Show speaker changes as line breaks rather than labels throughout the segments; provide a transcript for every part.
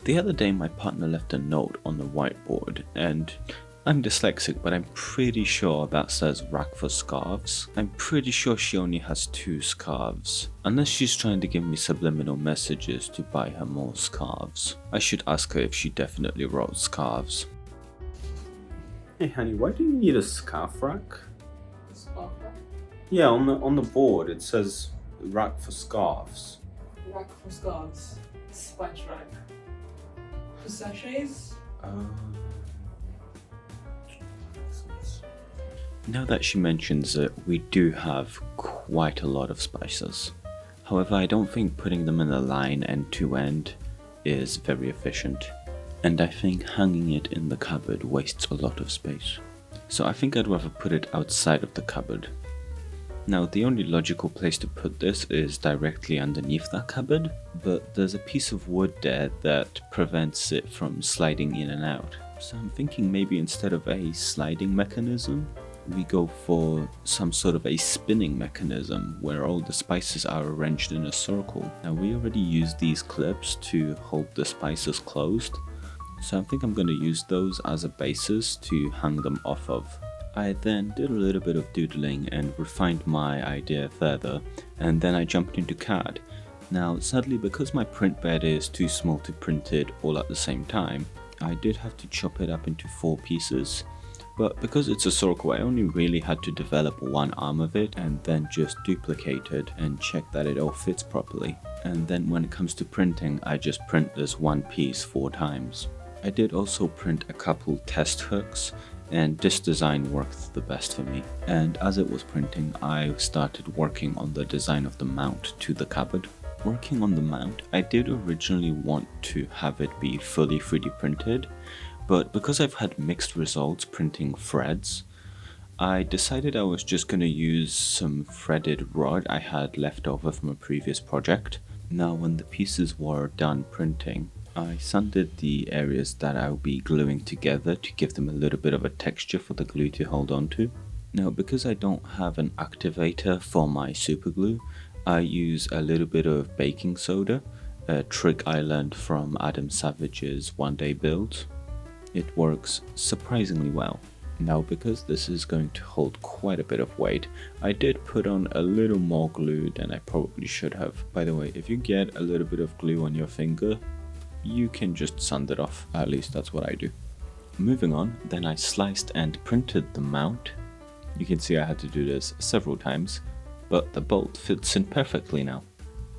The other day my partner left a note on the whiteboard and I'm dyslexic, but I'm pretty sure that says rack for scarves. I'm pretty sure she only has 2 scarves. Unless she's trying to give me subliminal messages to buy her more scarves. I should ask her if she definitely wrote scarves. Hey honey, why do you need a scarf rack?
A scarf rack?
Yeah, on the board it says rack for scarves.
Rack for scarves. Spice rack. For sachets?
Now that she mentions it, we do have quite a lot of spices. However, I don't think putting them in a line end to end is very efficient. And I think hanging it in the cupboard wastes a lot of space. So I think I'd rather put it outside of the cupboard. Now the only logical place to put this is directly underneath that cupboard, but there's a piece of wood there that prevents it from sliding in and out. So I'm thinking maybe instead of a sliding mechanism, we go for some sort of a spinning mechanism where all the spices are arranged in a circle. Now we already used these clips to hold the spices closed, so I think I'm going to use those as a basis to hang them off of. I then did a little bit of doodling and refined my idea further, and then I jumped into CAD. Now sadly, because my print bed is too small to print it all at the same time, I did have to chop it up into 4 pieces. But because it's a circle, I only really had to develop one arm of it and then just duplicate it and check that it all fits properly. And then when it comes to printing, I just print this one piece 4 times. I did also print a couple test hooks, and this design worked the best for me. And as it was printing, I started working on the design of the mount to the cupboard. Working on the mount, I did originally want to have it be fully 3D printed, but because I've had mixed results printing threads, I decided I was just going to use some threaded rod I had left over from a previous project. Now when the pieces were done printing, I sanded the areas that I'll be gluing together to give them a little bit of a texture for the glue to hold on to. Now because I don't have an activator for my super glue, I use a little bit of baking soda, a trick I learned from Adam Savage's One Day Builds. It works surprisingly well. Now because this is going to hold quite a bit of weight, I did put on a little more glue than I probably should have. By the way, if you get a little bit of glue on your finger, you can just sand it off. At least that's what I do. Moving on, then I sliced and printed the mount. You can see I had to do this several times, but the bolt fits in perfectly now.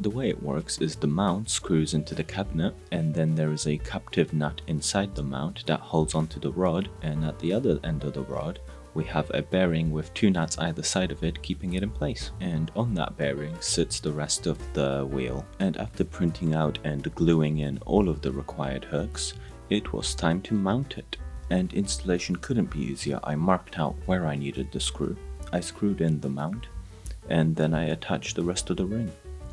The way it works is the mount screws into the cabinet, and then there is a captive nut inside the mount that holds onto the rod, and at the other end of the rod we have a bearing with 2 nuts either side of it keeping it in place. And on that bearing sits the rest of the wheel. And after printing out and gluing in all of the required hooks, it was time to mount it. And installation couldn't be easier. I marked out where I needed the screw. I screwed in the mount, and then I attached the rest of the ring.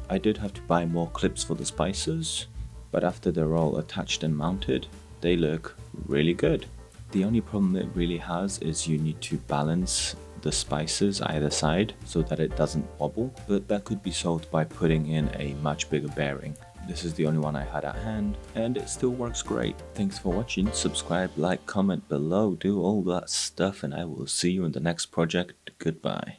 I did have to buy more clips for the spices, but after they're all attached and mounted, they look really good. The only problem it really has is you need to balance the spices either side so that it doesn't wobble, but that could be solved by putting in a much bigger bearing. This is the only one I had at hand, and it still works great. Thanks for watching, subscribe, like, comment below, do all that stuff, and I will see you in the next project. Goodbye.